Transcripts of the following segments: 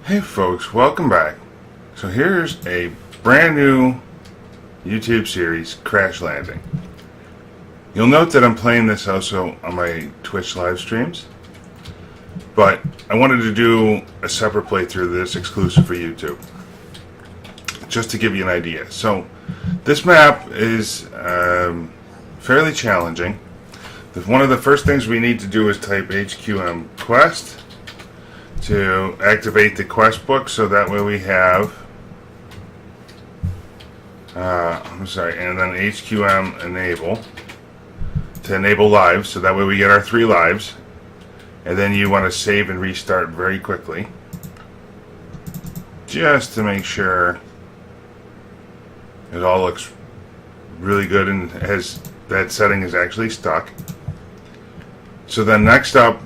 Hey folks, welcome back. So here's a brand new YouTube series, Crash Landing. You'll note that I'm playing this also on my Twitch live streams, but I wanted to do a separate playthrough of this exclusive for YouTube, just to give you an idea. So this map is fairly challenging. One of the first things we need to do is type HQM quest to activate the quest book, so that way we have and then HQM enable to enable lives, so that way we get our 3 lives, and then you want to save and restart very quickly just to make sure it all looks really good and has that setting is actually stuck. So then next up,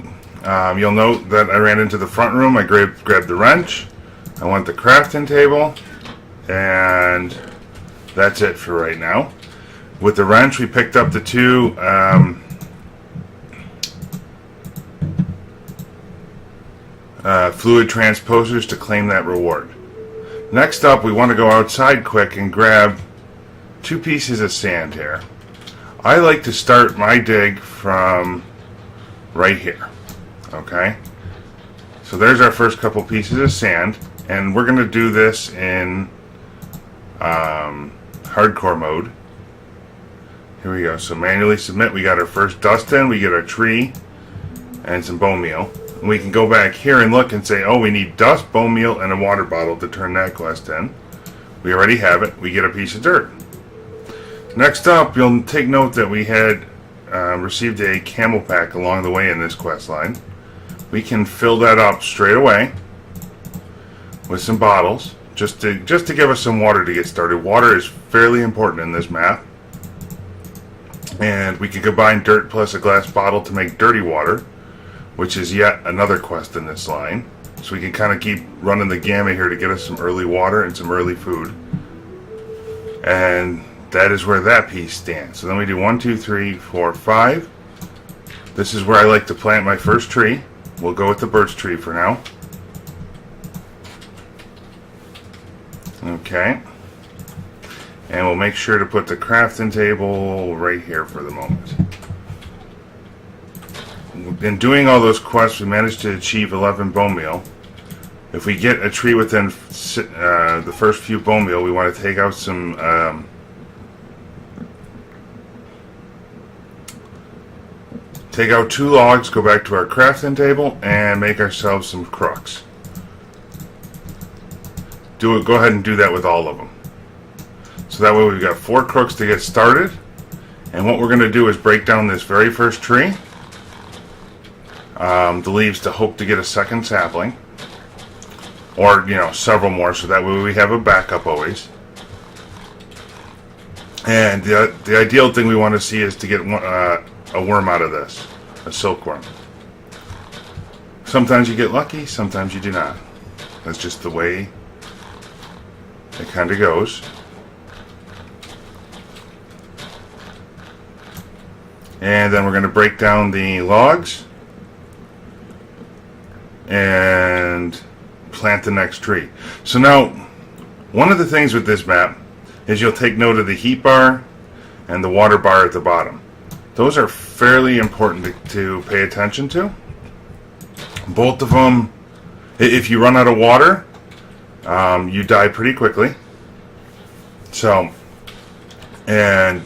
you'll note that I ran into the front room. I grabbed the wrench. I want the crafting table, and that's it for right now. With the wrench, we picked up the 2 fluid transposers to claim that reward. Next up, we want to go outside quick and grab 2 pieces of sand here. I like to start my dig from right here. Okay, so there's our first couple pieces of sand, and we're going to do this in hardcore mode. Here we go. So manually submit. We got our first dust in, we get our tree and some bone meal, and we can go back here and look and say, oh, we need dust, bone meal, and a water bottle to turn that quest in. We already have it. We get a piece of dirt. Next up, you'll take note that we had received a camel pack along the way in this quest line. We can fill that up straight away with some bottles, just to give us some water to get started. Water is fairly important in this map, and we can combine dirt plus a glass bottle to make dirty water, which is yet another quest in this line. So we can kind of keep running the gamut here to get us some early water and some early food, and that is where that piece stands. So then we do 1, 2, 3, 4, 5. This is where I like to plant my first tree. We'll go with the birch tree for now. Okay. And we'll make sure to put the crafting table right here for the moment. In doing all those quests, we managed to achieve 11 bone meal. If we get a tree within the first few bone meal, we want to take out some take out 2 logs, go back to our crafting table, and make ourselves some crooks. Go ahead and do that with all of them. So that way we've got 4 crooks to get started. And what we're going to do is break down this very first tree, the leaves, to hope to get a second sapling, or several more, so that way we have a backup always. And the ideal thing we want to see is to get a worm out of this, a silkworm. Sometimes you get lucky, sometimes you do not. That's just the way it kind of goes. And then we're going to break down the logs and plant the next tree. So now, one of the things with this map is you'll take note of the heat bar and the water bar at the bottom. Those are fairly important to pay attention to. Both of them, if you run out of water, you die pretty quickly. So, and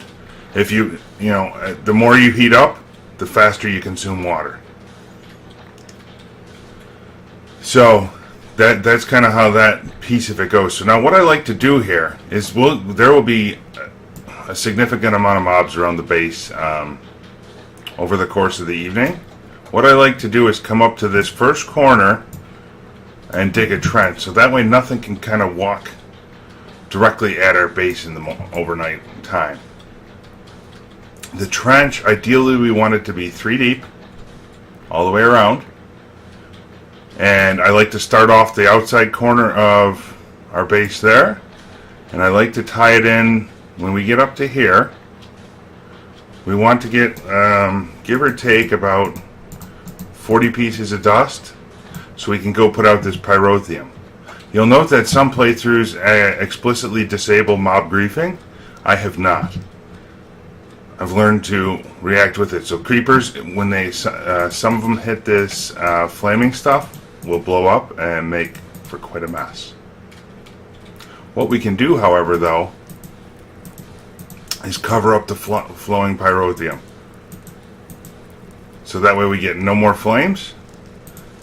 if the more you heat up, the faster you consume water. So that's kind of how that piece of it goes. So now what I like to do here is there will be a significant amount of mobs around the base over the course of the evening. What I like to do is come up to this first corner and dig a trench, so that way nothing can kind of walk directly at our base in the overnight time. The trench, ideally we want it to be 3 deep all the way around, and I like to start off the outside corner of our base there, and I like to tie it in when we get up to here. We want to get give or take about 40 pieces of dust, so we can go put out this pyrotheum. You'll note that some playthroughs explicitly disable mob griefing. I have not. I've learned to react with it. So creepers, when they some of them hit this flaming stuff, will blow up and make for quite a mess. What we can do, however, though, is cover up the flowing pyrotheum. So that way we get no more flames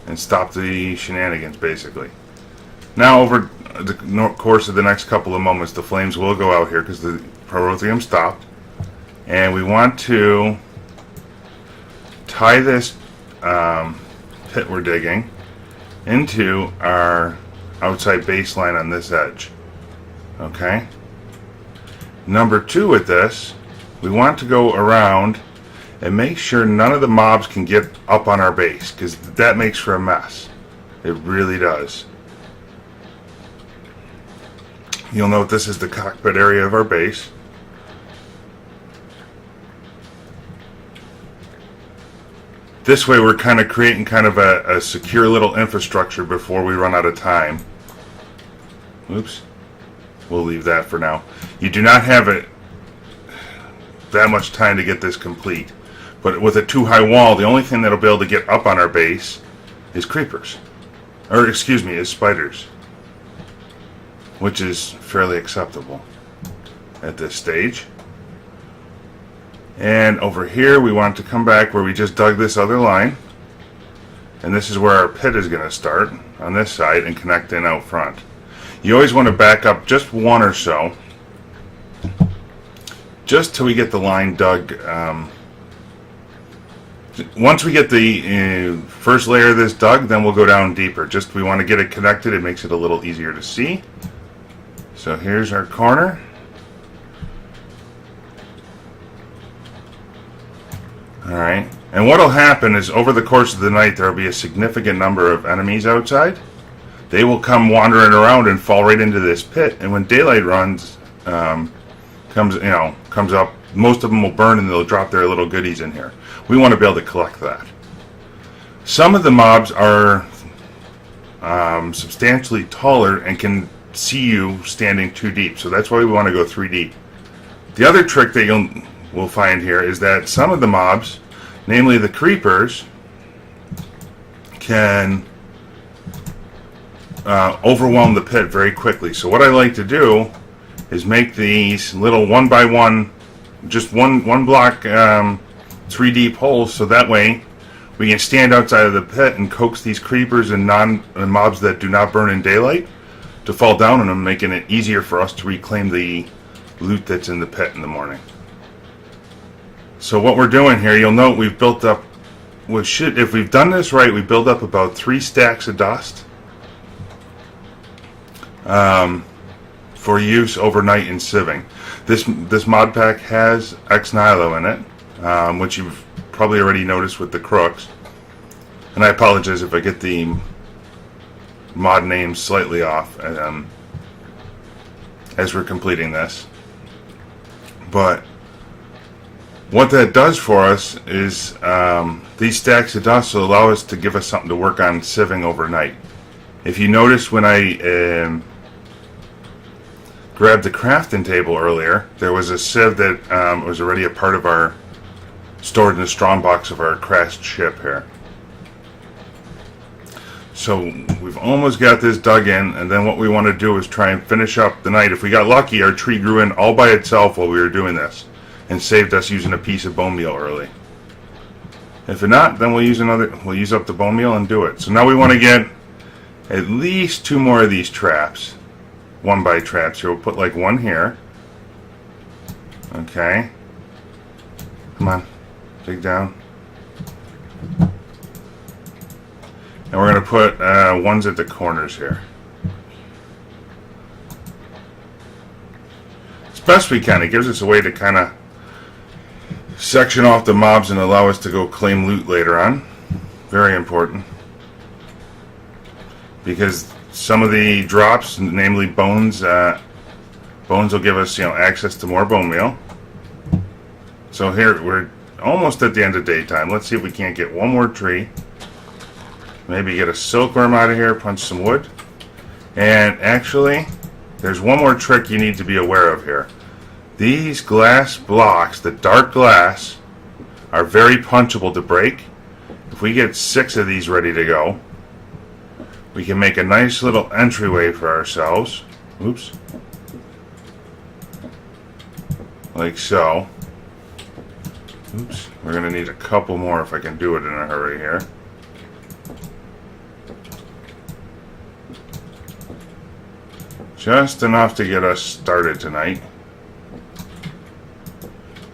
and stop the shenanigans, basically. Now, over the course of the next couple of moments, the flames will go out here because the pyrotheum stopped. And we want to tie this pit we're digging into our outside baseline on this edge. Okay? Number 2 with this, we want to go around and make sure none of the mobs can get up on our base, because that makes for a mess. It really does. You'll note this is the cockpit area of our base. This way we're kind of creating kind of a secure little infrastructure before we run out of time. Oops. We'll leave that for now. You do not have that much time to get this complete. But with a too high wall, the only thing that'll be able to get up on our base is creepers. Or excuse me, is spiders. Which is fairly acceptable at this stage. And over here we want to come back where we just dug this other line. And this is where our pit is going to start on this side and connect in out front. You always want to back up just one or so, just till we get the line dug. Once we get the first layer of this dug, then we'll go down deeper. Just we want to get it connected. It makes it a little easier to see. So here's our corner. Alright, and what'll happen is over the course of the night there will be a significant number of enemies outside. They will come wandering around and fall right into this pit, and when daylight runs comes up, most of them will burn and they'll drop their little goodies in here. We want to be able to collect that. Some of the mobs are substantially taller and can see you standing 2 deep, so that's why we want to go 3 deep. The other trick that we'll find here is that some of the mobs, namely the creepers, can overwhelm the pit very quickly. So what I like to do is make these little 1 by 1, just one block 3 deep holes, so that way we can stand outside of the pit and coax these creepers and mobs that do not burn in daylight to fall down on them, making it easier for us to reclaim the loot that's in the pit in the morning. So what we're doing here, you'll note we've built up, if we've done this right, we build up about 3 stacks of dust for use overnight in sieving. This mod pack has ex nihilo in it, which you've probably already noticed with the crooks. And I apologize if I get the mod names slightly off as we're completing this. But what that does for us is these stacks of dust will allow us to give us something to work on sieving overnight. If you notice when I grabbed the crafting table earlier, there was a sieve that was already a part of our, stored in the strong box of our crashed ship here. So we've almost got this dug in, and then what we want to do is try and finish up the night. If we got lucky, our tree grew in all by itself while we were doing this and saved us using a piece of bone meal early. If not, then we'll use up the bone meal and do it. So now we want to get at least 2 more of these traps, 1 by traps here. We'll put like 1 here. Okay. Come on, dig down. And we're going to put ones at the corners here. As best we can. It gives us a way to kind of section off the mobs and allow us to go claim loot later on. Very important. Because some of the drops, namely bones, bones will give us access to more bone meal. So here, we're almost at the end of daytime. Let's see if we can't get 1 more tree. Maybe get a silkworm out of here, punch some wood. And actually, there's one more trick you need to be aware of here. These glass blocks, the dark glass, are very punchable to break. If we get 6 of these ready to go, we can make a nice little entryway for ourselves. Oops. Like so. Oops. We're going to need a couple more if I can do it in a hurry here. Just enough to get us started tonight.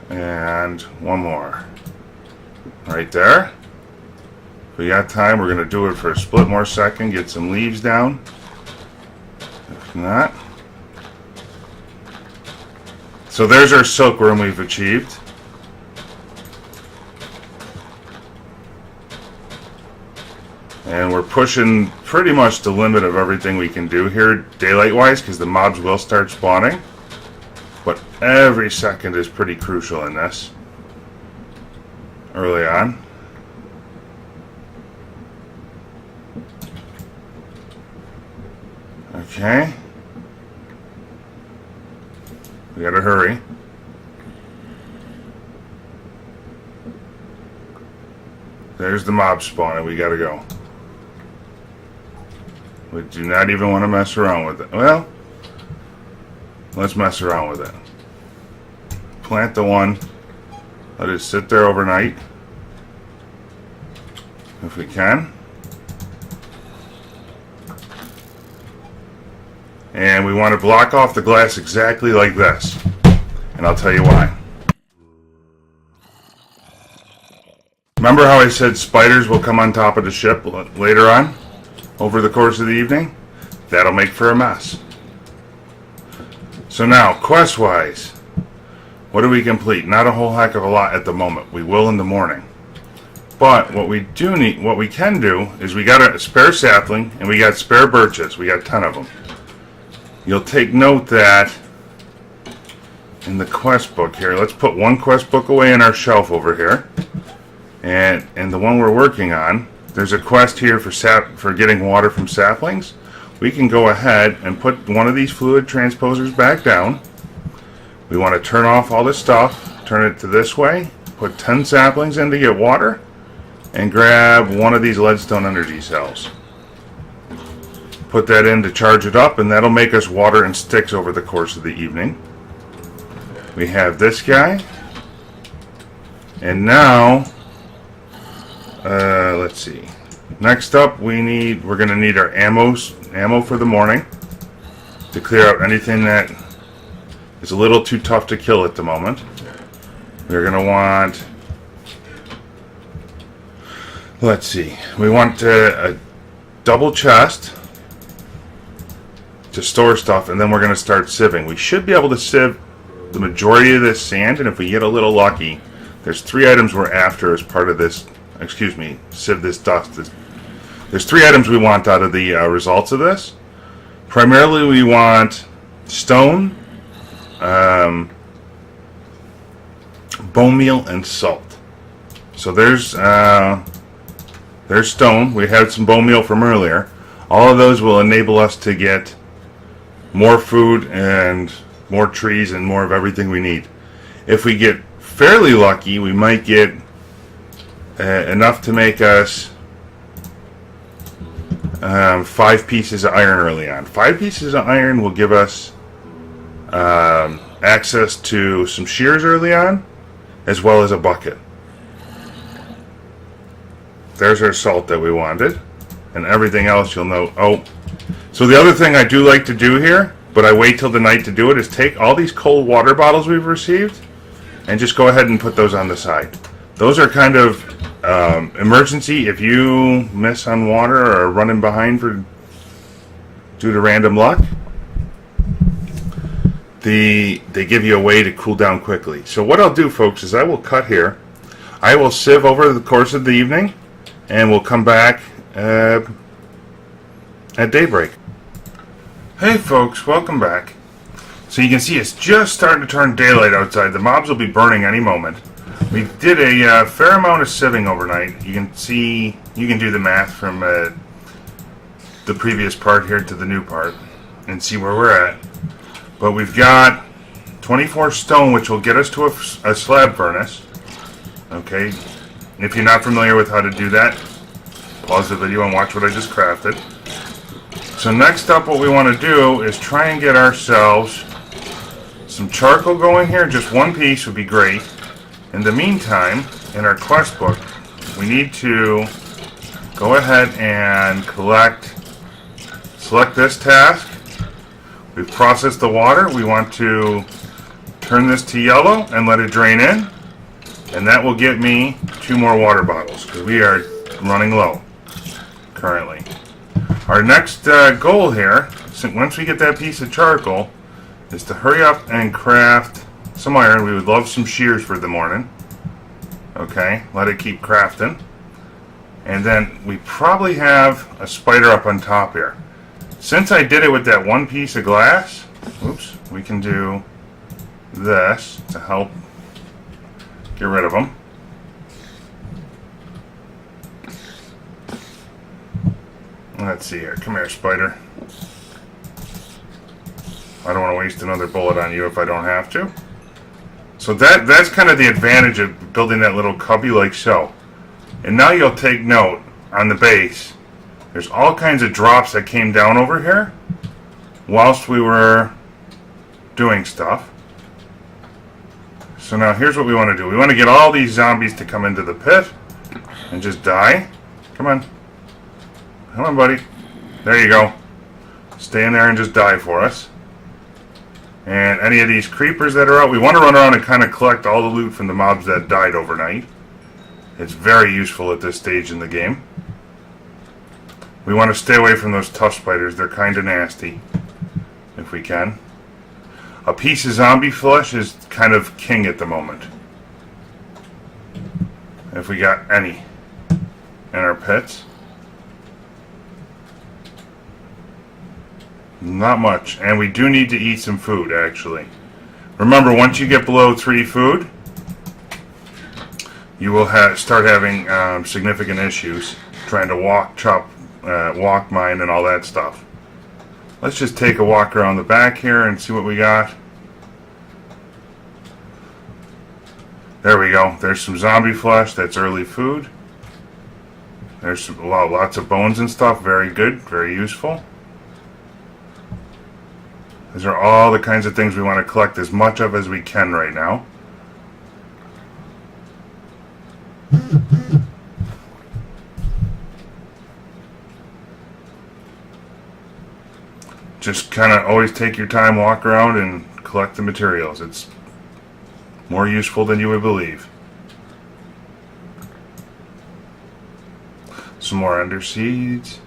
And one more. Right there. If we got time, we're going to do it for a split more second. Get some leaves down. If not. So there's our silkworm we've achieved. And we're pushing pretty much the limit of everything we can do here daylight-wise, because the mobs will start spawning. But every second is pretty crucial in this. Early on. Okay. We gotta hurry. There's the mob spawning. We gotta go. We do not even want to mess around with it. Well, let's mess around with it. Plant the one. Let it sit there overnight. If we can. And we want to block off the glass exactly like this. And I'll tell you why. Remember how I said spiders will come on top of the ship later on? Over the course of the evening? That'll make for a mess. So now, quest-wise, what do we complete? Not a whole heck of a lot at the moment. We will in the morning. But what we can do is we got a spare sapling and we got spare birches. We got 10 of them. You'll take note that in the quest book here, let's put one quest book away in our shelf over here. And the one we're working on, there's a quest here for getting water from saplings. We can go ahead and put one of these fluid transposers back down. We want to turn off all this stuff, turn it to this way, put 10 saplings in to get water, and grab one of these leadstone energy cells. Put that in to charge it up, and that'll make us water and sticks over the course of the evening. We have this guy. And now, let's see. Next up, we're going to need our ammo for the morning to clear out anything that is a little too tough to kill at the moment. We're going to want, let's see, we want a double chest to store stuff, and then we're going to start sieving. We should be able to sieve the majority of this sand, and if we get a little lucky, there's 3 items we're after as part of this. Excuse me, sieve this dust. There's 3 items we want out of the results of this. Primarily, we want stone, bone meal, and salt. So there's stone. We had some bone meal from earlier. All of those will enable us to get more food and more trees and more of everything we need. If we get fairly lucky, we might get enough to make us 5 pieces of iron early on. 5 pieces of iron will give us access to some shears early on, as well as a bucket. There's our salt that we wanted, and everything else you'll know. Oh, so the other thing I do like to do here, but I wait till the night to do it, is take all these cold water bottles we've received and just go ahead and put those on the side. Those are kind of emergency if you miss on water or are running behind due to random luck. They give you a way to cool down quickly. So what I'll do, folks, is I will cut here. I will sieve over the course of the evening, and we'll come back at daybreak. Hey folks, welcome back. So you can see it's just starting to turn daylight outside. The mobs will be burning any moment. We did a fair amount of sieving overnight. You can see, you can do the math from the previous part here to the new part and see where we're at. But we've got 24 stone, which will get us to a slab furnace. Okay, if you're not familiar with how to do that, pause the video and watch what I just crafted. So next up, what we want to do is try and get ourselves some charcoal going here. Just one piece would be great. In the meantime, in our quest book, we need to go ahead and select this task. We've processed the water. We want to turn this to yellow and let it drain in. And that will get me 2 more water bottles because we are running low currently. Our next goal here, once we get that piece of charcoal, is to hurry up and craft some iron. We would love some shears for the morning. Okay, let it keep crafting. And then we probably have a spider up on top here. Since I did it with that one piece of glass, oops, we can do this to help get rid of them. Let's see here. Come here, spider. I don't want to waste another bullet on you if I don't have to. So that's kind of the advantage of building that little cubby like so. And now you'll take note on the base. There's all kinds of drops that came down over here whilst we were doing stuff. So now here's what we want to do. We want to get all these zombies to come into the pit and just die. Come on. Come on, buddy. There you go. Stay in there and just die for us. And any of these creepers that are out, we want to run around and kind of collect all the loot from the mobs that died overnight. It's very useful at this stage in the game. We want to stay away from those tough spiders. They're kind of nasty, if we can. A piece of zombie flesh is kind of king at the moment. If we got any in our pits. Not much. And we do need to eat some food, actually. Remember, once you get below 3 food, you will start having significant issues trying to walk, mine, and all that stuff. Let's just take a walk around the back here and see what we got. There we go. There's some zombie flesh. That's early food. There's lots of bones and stuff. Very good. Very useful. These are all the kinds of things we want to collect as much of as we can right now. Just kind of always take your time, walk around, and collect the materials. It's more useful than you would believe. Some more ender seeds.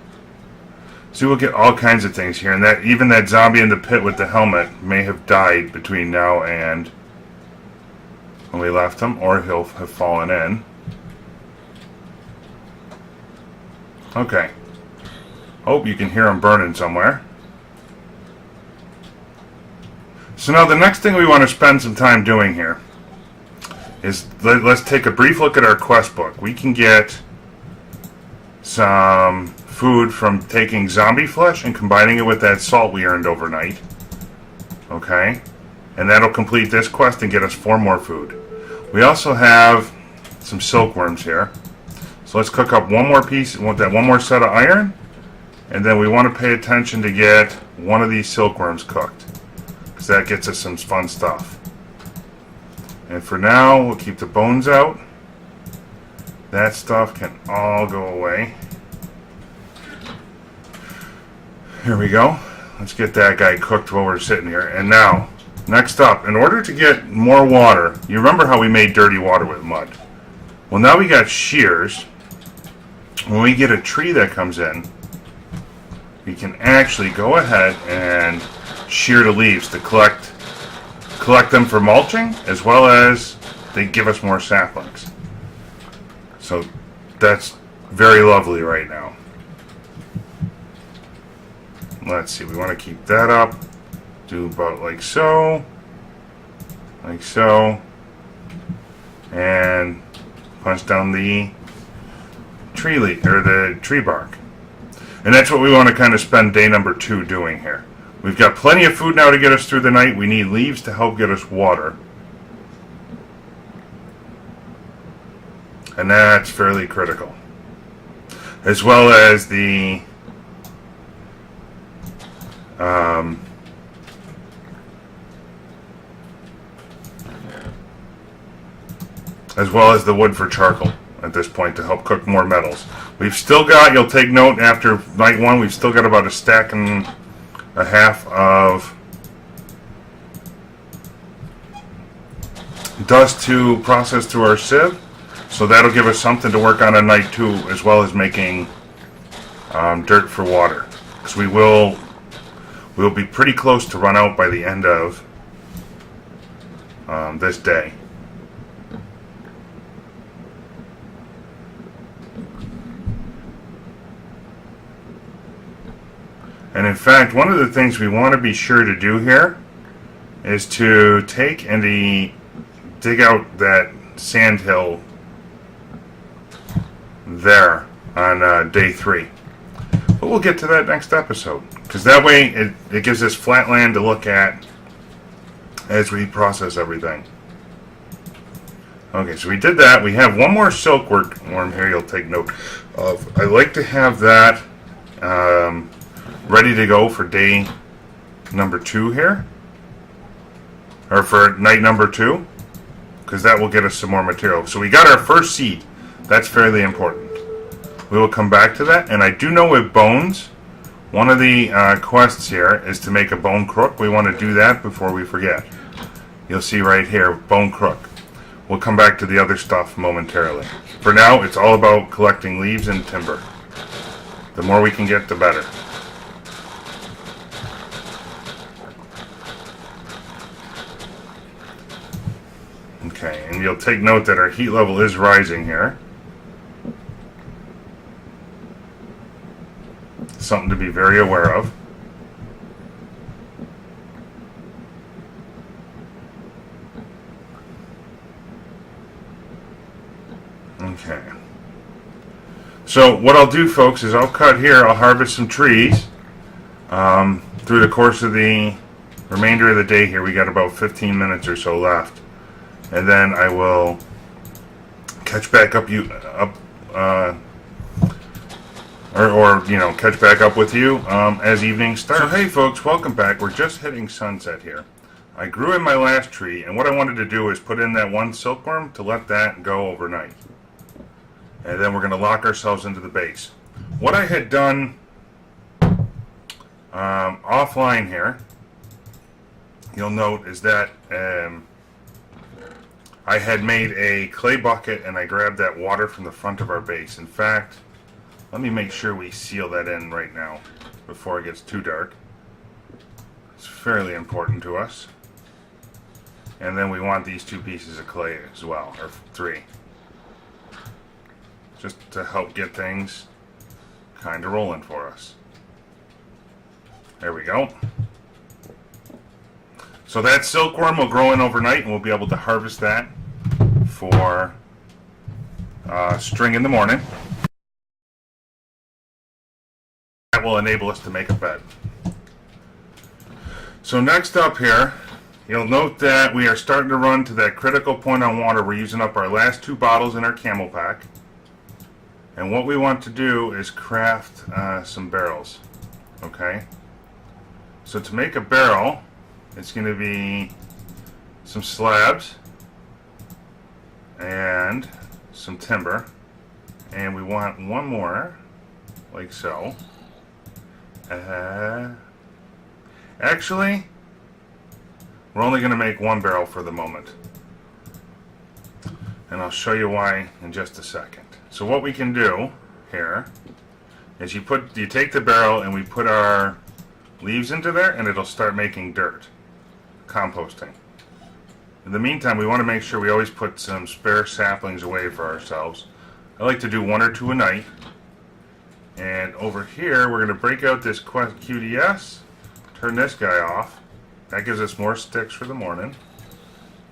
See, we'll get all kinds of things here, and that even that zombie in the pit with the helmet may have died between now and when we left him, or he'll have fallen in. Okay. Oh, you can hear him burning somewhere. So now the next thing we want to spend some time doing here is let's take a brief look at our quest book. We can get some food from taking zombie flesh and combining it with that salt we earned overnight. Okay? And that'll complete this quest and get us 4 more food. We also have some silkworms here. So let's cook up one more piece, one more set of iron, and then we want to pay attention to get one of these silkworms cooked, because that gets us some fun stuff. And for now, we'll keep the bones out. That stuff can all go away. Here we go. Let's get that guy cooked while we're sitting here. And now, next up, in order to get more water, you remember how we made dirty water with mud? Well, now we got shears. When we get a tree that comes in, we can actually go ahead and shear the leaves to collect them for mulching, as well as they give us more saplings. So that's very lovely right now. Let's see, we want to keep that up. Do about like so. Like so. And punch down the tree leaf, or the tree bark. And that's what we want to kind of spend day number 2 doing here. We've got plenty of food now to get us through the night. We need leaves to help get us water. And that's fairly critical. As well as the wood for charcoal at this point to help cook more metals. We've still got, you'll take note after night 1, we've still got about a stack and a half of dust to process through our sieve. So that'll give us something to work on night 2, as well as making dirt for water. Because we'll be pretty close to run out by the end of this day. And in fact, one of the things we want to be sure to do here is to take and dig out that sand hill there on day 3. But we'll get to that next episode, because that way it gives us flat land to look at as we process everything. Okay, so we did that. We have one more silkworm here you'll take note of. I like to have that ready to go for day number 2 here, or for night number 2, because that will get us some more material. So we got our first seed. That's fairly important. We will come back to that. And I do know with bones, one of the quests here is to make a bone crook. We want to do that before we forget. You'll see right here, bone crook. We'll come back to the other stuff momentarily. For now, it's all about collecting leaves and timber. The more we can get, the better. Okay, and you'll take note that our heat level is rising here. Something to be very aware of. Okay. So what I'll do, folks, is I'll cut here. I'll harvest some trees through the course of the remainder of the day here. We got about 15 minutes or so left. And then I will catch back up catch back up with you as evening starts. So hey folks, welcome back. We're just hitting sunset here. I grew in my last tree, and what I wanted to do is put in that one silkworm to let that go overnight. And then we're going to lock ourselves into the base. What I had done offline here, you'll note, is that I had made a clay bucket and I grabbed that water from the front of our base. In fact, let me make sure we seal that in right now before it gets too dark. It's fairly important to us. And then we want these 2 pieces of clay as well, or 3. Just to help get things kind of rolling for us. There we go. So that silkworm will grow in overnight, and we'll be able to harvest that for string in the morning. That will enable us to make a bed. So next up here, you'll note that we are starting to run to that critical point on water. We're using up our last 2 bottles in our camel pack. And what we want to do is craft some barrels. Okay? So to make a barrel, it's going to be some slabs and some timber. And we want one more, like so. Actually, we're only going to make 1 barrel for the moment. And I'll show you why in just a second. So what we can do here is you take the barrel and we put our leaves into there, and it'll start making dirt, composting. In the meantime, we want to make sure we always put some spare saplings away for ourselves. I like to do 1 or 2 a night. And over here, we're going to break out this QDS, turn this guy off. That gives us more sticks for the morning.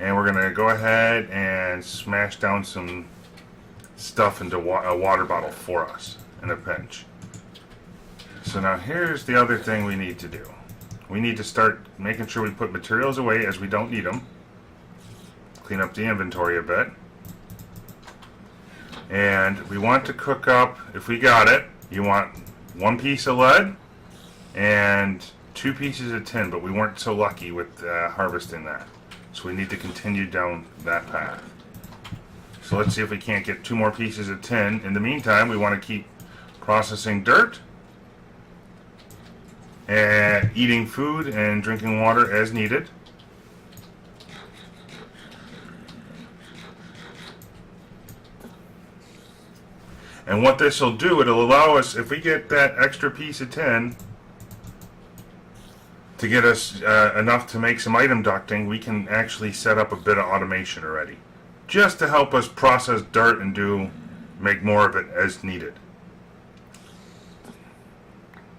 And we're going to go ahead and smash down some stuff into a water bottle for us in a pinch. So now here's the other thing we need to do. We need to start making sure we put materials away as we don't need them. Clean up the inventory a bit. And we want to cook up, if we got it, you want 1 piece of lead and 2 pieces of tin, but we weren't so lucky with harvesting that. So we need to continue down that path. So let's see if we can't get 2 more pieces of tin. In the meantime, we want to keep processing dirt and eating food and drinking water as needed. And what this will do, it'll allow us, if we get that extra piece of tin, to get us enough to make some item ducting, we can actually set up a bit of automation already. Just to help us process dirt and make more of it as needed.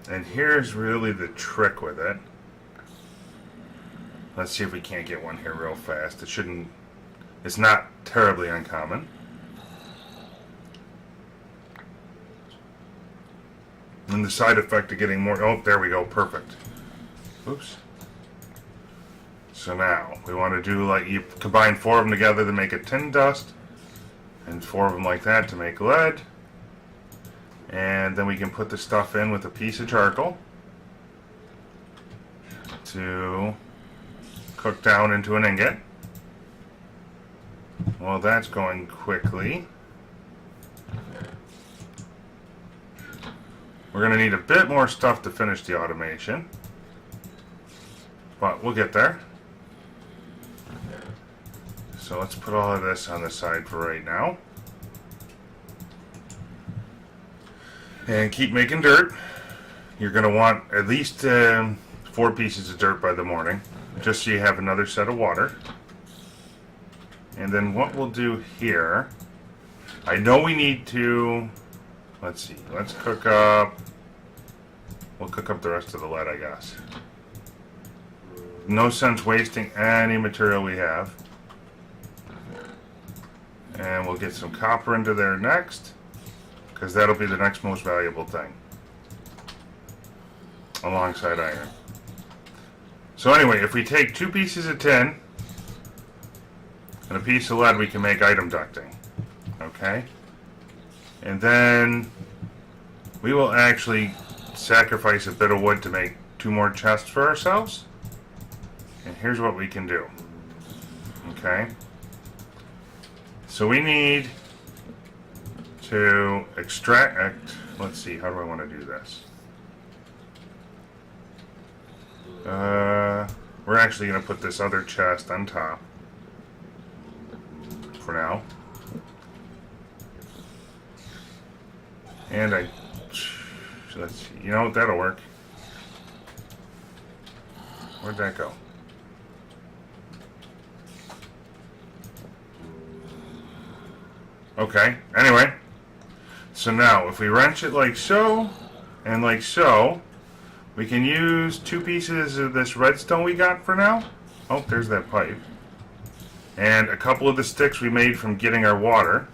And here's really the trick with it. Let's see if we can't get one here real fast. It's not terribly uncommon. And the side effect of getting more, oh, there we go, perfect. Oops. So now, we want to do like, you combine 4 of them together to make a tin dust, and 4 of them like that to make lead. And then we can put the stuff in with a piece of charcoal to cook down into an ingot. Well, that's going quickly. We're going to need a bit more stuff to finish the automation, but we'll get there. So let's put all of this on the side for right now. And keep making dirt. You're going to want at least 4 pieces of dirt by the morning, just so you have another set of water. And then what we'll do here, I know we need to, let's see, let's cook up, we'll cook up the rest of the lead, I guess. No sense wasting any material we have. And we'll get some copper into there next, because that'll be the next most valuable thing, alongside iron. So anyway, if we take 2 pieces of tin and a piece of lead, we can make item ducting. Okay? And then we will actually sacrifice a bit of wood to make 2 more chests for ourselves. And here's what we can do. Okay? So we need to extract, let's see, how do I want to do this? We're actually going to put this other chest on top for now. And let's see, you know what, that'll work. Where'd that go? Okay, anyway. So now, if we wrench it like so, and like so, we can use 2 pieces of this redstone we got for now. Oh, there's that pipe. And a couple of the sticks we made from getting our water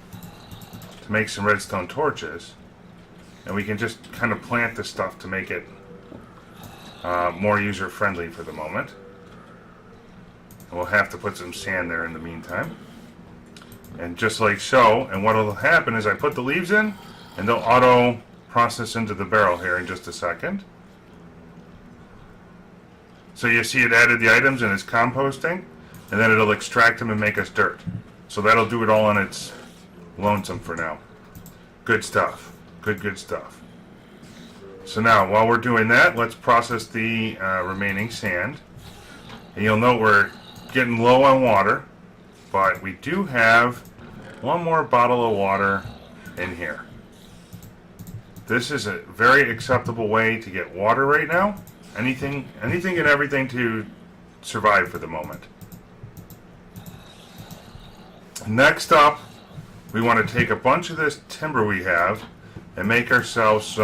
to make some redstone torches. And we can just kind of plant this stuff to make it more user-friendly for the moment. And we'll have to put some sand there in the meantime. And just like so, and what will happen is I put the leaves in, and they'll auto process into the barrel here in just a second. So you see it added the items and it's composting, and then it'll extract them and make us dirt. So that'll do it all on its lonesome for now. Good stuff. Good stuff. So now, while we're doing that, let's process the remaining sand. And you'll note we're getting low on water, but we do have 1 more bottle of water in here. This is a very acceptable way to get water right now. Anything and everything to survive for the moment. Next up, we want to take a bunch of this timber we have and make ourselves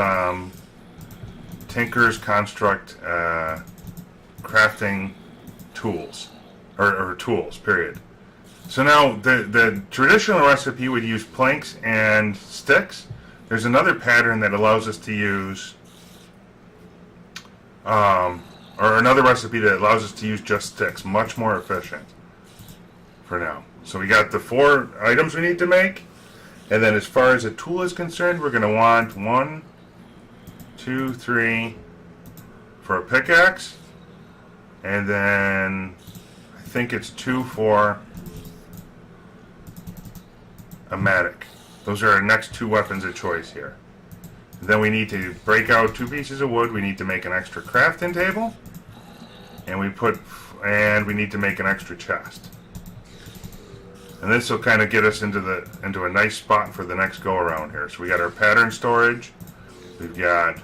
Tinker's Construct crafting tools, or tools, period. So now, the traditional recipe would use planks and sticks. There's another pattern that allows us to use or another recipe that allows us to use just sticks. Much more efficient for now. So we got the 4 items we need to make. And then as far as a tool is concerned, we're going to want 1, 2, 3 for a pickaxe. And then I think it's 2 for a mattock. Those are our next 2 weapons of choice here. Then we need to break out 2 pieces of wood. We need to make an extra crafting table. And we need to make an extra chest. And this will kind of get us into a nice spot for the next go around here. So we got our pattern storage, we've got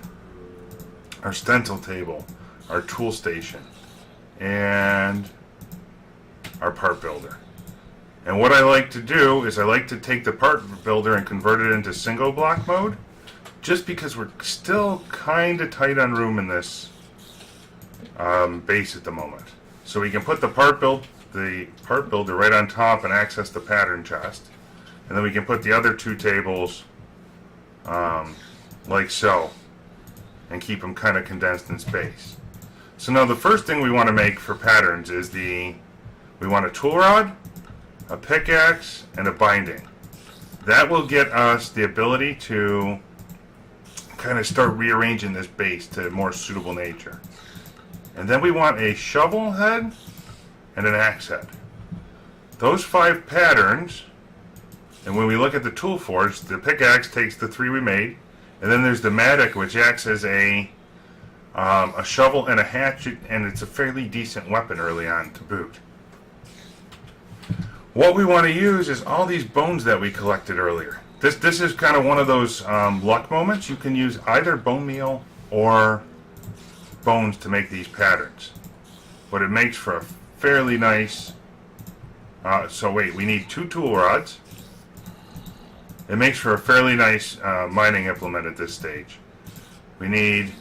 our stencil table, our tool station, and our part builder. And what I like to do is I like to take the part builder and convert it into single block mode, just because we're still kind of tight on room in this base at the moment. So we can put the part builder right on top and access the pattern chest, and then we can put the other 2 tables like so, and keep them kind of condensed in space. So now the first thing we want to make for patterns is we want a tool rod, a pickaxe, and a binding. That will get us the ability to kind of start rearranging this base to more suitable nature. And then we want a shovel head and an axe head. Those 5 patterns, and when we look at the tool forge, the pickaxe takes the 3 we made, and then there's the mattock, which acts as a shovel and a hatchet, and it's a fairly decent weapon early on to boot. What we want to use is all these bones that we collected earlier. This is kind of one of those luck moments. You can use either bone meal or bones to make these patterns, but it makes for a fairly nice. So wait, we need 2 tool rods. It makes for a fairly nice mining implement at this stage. We need,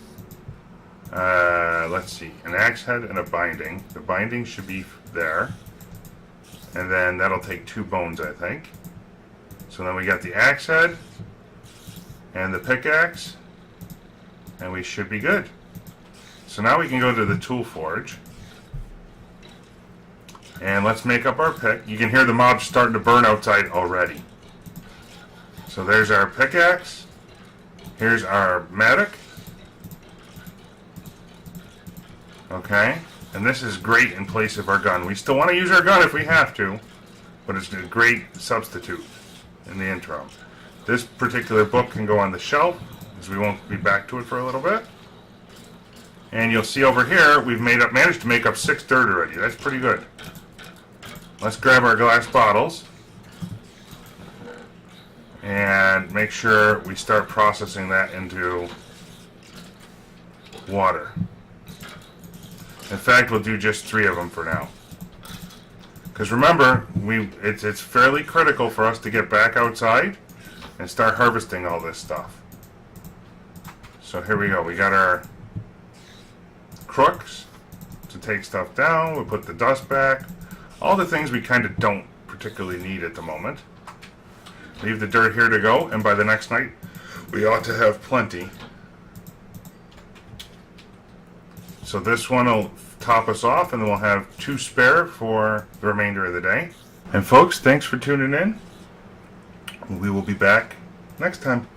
let's see, an axe head and a binding. The binding should be there, and then that'll take 2 bones, I think. So then we got the axe head and the pickaxe, and we should be good. So now we can go to the tool forge, and let's make up our pick. You can hear the mobs starting to burn outside already. So there's our pickaxe. Here's our mattock. Okay, and this is great in place of our gun. We still want to use our gun if we have to, but it's a great substitute in the interim. This particular book can go on the shelf, because we won't be back to it for a little bit. And you'll see over here, we've managed to make up 6 dirt already. That's pretty good. Let's grab our glass bottles and make sure we start processing that into water. In fact, we'll do just 3 of them for now. Because remember, it's fairly critical for us to get back outside and start harvesting all this stuff. So here we go. We got our crooks to take stuff down. We'll put the dust back. All the things we kind of don't particularly need at the moment. Leave the dirt here to go, and by the next night, we ought to have plenty. So this one will top us off, and then we'll have 2 spare for the remainder of the day. And folks, thanks for tuning in. We will be back next time.